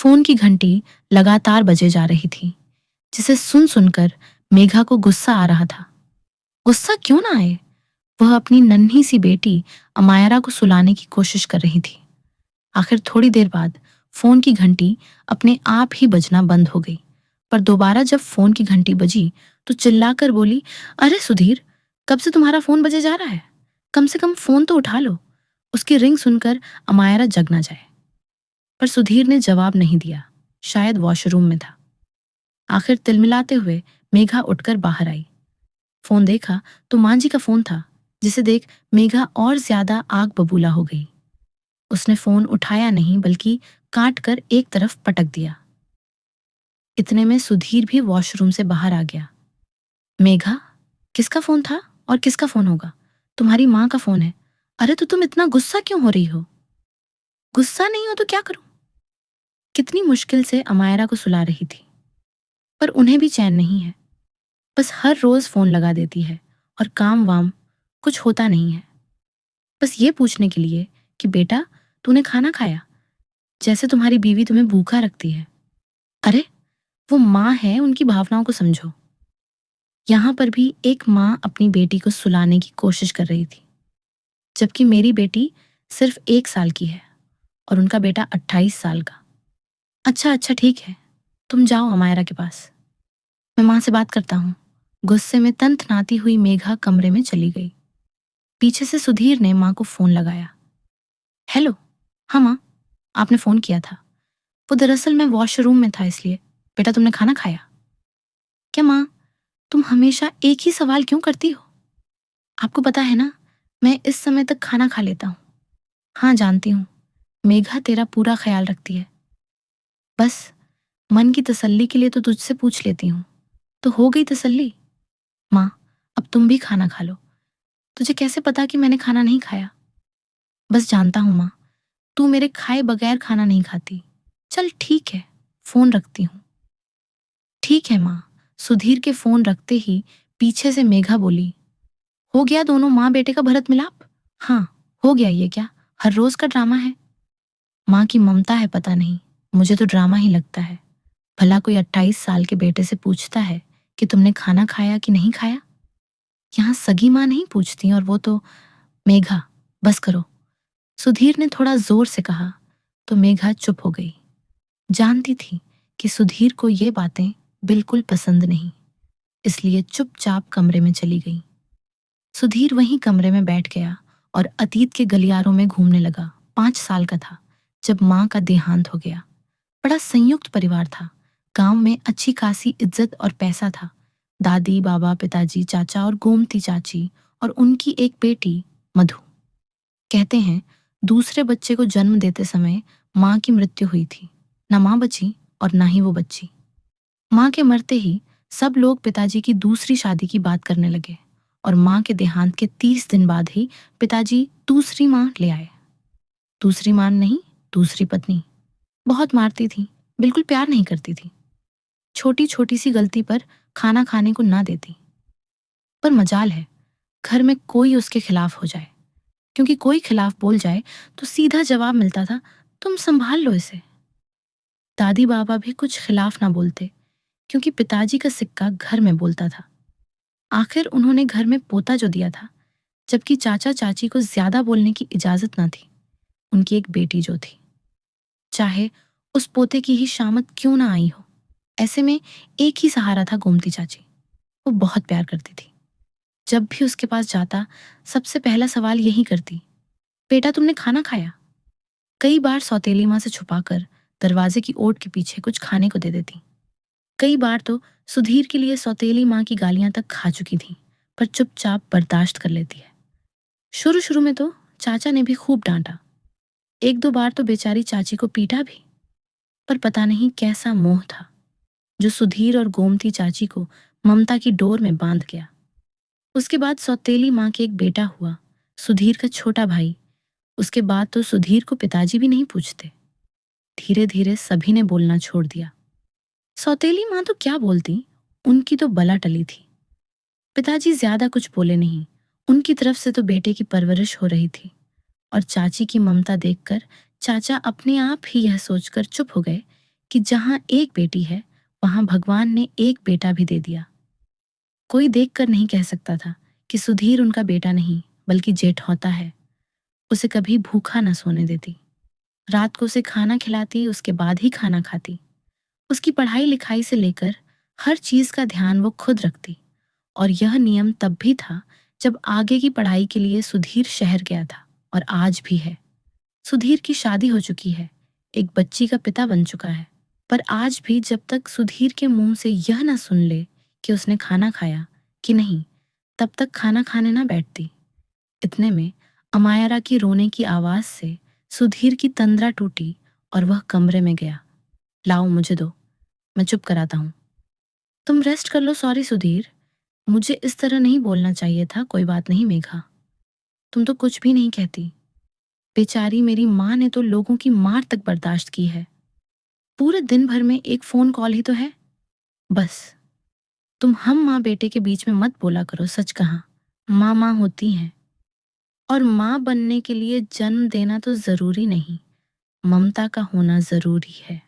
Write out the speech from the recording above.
Phone की घंटी लगातार बजे जा रही थी, जिसे सुन सुनकर मेघा को गुस्सा आ रहा था। गुस्सा क्यों ना आए? वह अपनी नन्ही सी बेटी अमायरा को सुलाने की कोशिश कर रही थी। आखिर थोड़ी देर बाद फोन की घंटी अपने आप ही बजना बंद हो गई। पर दोबारा जब फोन की घंटी बजी तो चिल्लाकर बोली, अरे सुधीर, कब से तुम्हारा फोन बजे जा रहा है? कम से कम फोन तो उठा लो। उसकी रिंग सुनकर अमायरा जग ना जाए। पर सुधीर ने जवाब नहीं दिया। शायद वॉशरूम में था। आखिर तिलमिलाते हुए मेघा उठकर बाहर आई। फोन देखा तो मां जी का फोन था, जिसे देख मेघा और ज्यादा आग बबूला हो गई। उसने फोन उठाया नहीं, बल्कि काट कर एक तरफ पटक दिया। इतने में सुधीर भी वॉशरूम से बाहर आ गया। मेघा, किसका फोन था और किसका फोन होगा? तुम्हारी माँ का फोन है। अरे तो तुम इतना गुस्सा क्यों हो रही हो? गुस्सा नहीं हो तो क्या करूं? कितनी मुश्किल से अमायरा को सुला रही थी, पर उन्हें भी चैन नहीं है। बस हर रोज फोन लगा देती है और काम वाम कुछ होता नहीं है। बस ये पूछने के लिए कि बेटा, तूने खाना खाया? जैसे तुम्हारी बीवी तुम्हें भूखा रखती है। अरे, वो माँ है, उनकी भावनाओं को समझो। यहाँ पर भी एक माँ अपनी बेटी को सुलाने की कोशिश कर रही थी, जबकि मेरी बेटी सिर्फ 1 साल की है और उनका बेटा 28 साल का। अच्छा अच्छा, ठीक है, तुम जाओ अमायरा के पास, मैं माँ से बात करता हूँ। गुस्से में तनतनाती हुई मेघा कमरे में चली गई। पीछे से सुधीर ने माँ को फोन लगाया। हेलो। हाँ माँ, आपने फोन किया था। वो दरअसल मैं वॉशरूम में था, इसलिए। बेटा, तुमने खाना खाया? क्या माँ, तुम हमेशा एक ही सवाल क्यों करती हो? आपको पता है ना, मैं इस समय तक खाना खा लेता हूँ। हाँ जानती हूँ, मेघा तेरा पूरा ख्याल रखती है। बस मन की तसल्ली के लिए तो तुझसे पूछ लेती हूँ। तो हो गई तसल्ली? माँ, अब तुम भी खाना खा लो। तुझे कैसे पता कि मैंने खाना नहीं खाया? बस जानता हूँ माँ, तू मेरे खाए बगैर खाना नहीं खाती। चल ठीक है, फोन रखती हूँ। ठीक है माँ। सुधीर के फोन रखते ही पीछे से मेघा बोली, हो गया दोनों माँ बेटे का भरत मिलाप? हाँ, हो गया। ये क्या हर रोज का ड्रामा है? माँ की ममता है पता नहीं, मुझे तो ड्रामा ही लगता है। भला कोई 28 साल के बेटे से पूछता है कि तुमने खाना खाया कि नहीं खाया? यहाँ सगी माँ नहीं पूछती, और वो तो। मेघा, बस करो, सुधीर ने थोड़ा जोर से कहा। तो मेघा चुप हो गई। जानती थी कि सुधीर को ये बातें बिल्कुल पसंद नहीं, इसलिए चुपचाप कमरे में चली गई। सुधीर वहीं कमरे में बैठ गया और अतीत के गलियारों में घूमने लगा। 5 साल का था जब माँ का देहांत हो गया। बड़ा संयुक्त परिवार था। गांव में अच्छी खासी इज्जत और पैसा था। दादी, बाबा, पिताजी, चाचा और गोमती चाची और उनकी एक बेटी मधु। कहते हैं दूसरे बच्चे को जन्म देते समय माँ की मृत्यु हुई थी। न माँ बची और ना ही वो बच्ची। माँ के मरते ही सब लोग पिताजी की दूसरी शादी की बात करने लगे, और माँ के देहांत के 30 दिन बाद ही पिताजी दूसरी माँ ले आए। दूसरी माँ नहीं, दूसरी पत्नी। बहुत मारती थी, बिल्कुल प्यार नहीं करती थी। छोटी छोटी सी गलती पर खाना खाने को ना देती। पर मजाल है, घर में कोई उसके खिलाफ हो जाए, क्योंकि कोई खिलाफ बोल जाए तो सीधा जवाब मिलता था, तुम संभाल लो इसे। दादी बाबा भी कुछ खिलाफ ना बोलते, क्योंकि पिताजी का सिक्का घर में बोलता था। आखिर उन्होंने घर में पोता जो दिया था, जबकि चाचा चाची को ज्यादा बोलने की इजाजत ना थी। उनकी एक बेटी जो थी, चाहे उस पोते की ही शामत क्यों ना आई हो। ऐसे में एक ही सहारा था, गोमती चाची। वो बहुत प्यार करती थी। जब भी उसके पास जाता, सबसे पहला सवाल यही करती, बेटा तुमने खाना खाया? कई बार सौतेली माँ से छुपाकर दरवाजे की ओट के पीछे कुछ खाने को दे देती। कई बार तो सुधीर के लिए सौतेली माँ की गालियां तक खा चुकी थी, पर चुपचाप बर्दाश्त कर लेती है। शुरू शुरू में तो चाचा ने भी खूब डांटा। 1-2 बार तो बेचारी चाची को पीटा भी। पर पता नहीं कैसा मोह था, जो सुधीर और गोमती चाची को ममता की डोर में बांध गया। उसके बाद सौतेली माँ के एक बेटा हुआ, सुधीर का छोटा भाई। उसके बाद तो सुधीर को पिताजी भी नहीं पूछते। धीरे धीरे सभी ने बोलना छोड़ दिया। सौतेली माँ तो क्या बोलती, उनकी तो बला टली थी। पिताजी ज्यादा कुछ बोले नहीं। उनकी तरफ से तो बेटे की परवरिश हो रही थी, और चाची की ममता देखकर चाचा अपने आप ही यह सोचकर चुप हो गए कि जहां एक बेटी है वहां भगवान ने एक बेटा भी दे दिया। कोई देखकर नहीं कह सकता था कि सुधीर उनका बेटा नहीं बल्कि जेठौता है। उसे कभी भूखा न सोने देती, रात को उसे खाना खिलाती, उसके बाद ही खाना खाती। उसकी पढ़ाई लिखाई से लेकर हर चीज का ध्यान वो खुद रखती। और यह नियम तब भी था जब आगे की पढ़ाई के लिए सुधीर शहर गया था, और आज भी है। सुधीर की शादी हो चुकी है, एक बच्ची का पिता बन चुका है, पर आज भी जब तक सुधीर के मुंह से यह ना सुन ले कि उसने खाना खाया कि नहीं, तब तक खाना खाने ना बैठती। इतने में अमायरा की रोने की आवाज से सुधीर की तंद्रा टूटी और वह कमरे में गया। लाओ मुझे दो, मैं चुप कराता हूँ। तुम रेस्ट कर लो। सॉरी सुधीर, मुझे इस तरह नहीं बोलना चाहिए था। कोई बात नहीं मेघा, तुम तो कुछ भी नहीं कहती। बेचारी मेरी माँ ने तो लोगों की मार तक बर्दाश्त की है। पूरे दिन भर में एक फोन कॉल ही तो है। बस तुम हम माँ बेटे के बीच में मत बोला करो। सच कहा, माँ माँ होती हैं, और माँ बनने के लिए जन्म देना तो जरूरी नहीं, ममता का होना जरूरी है।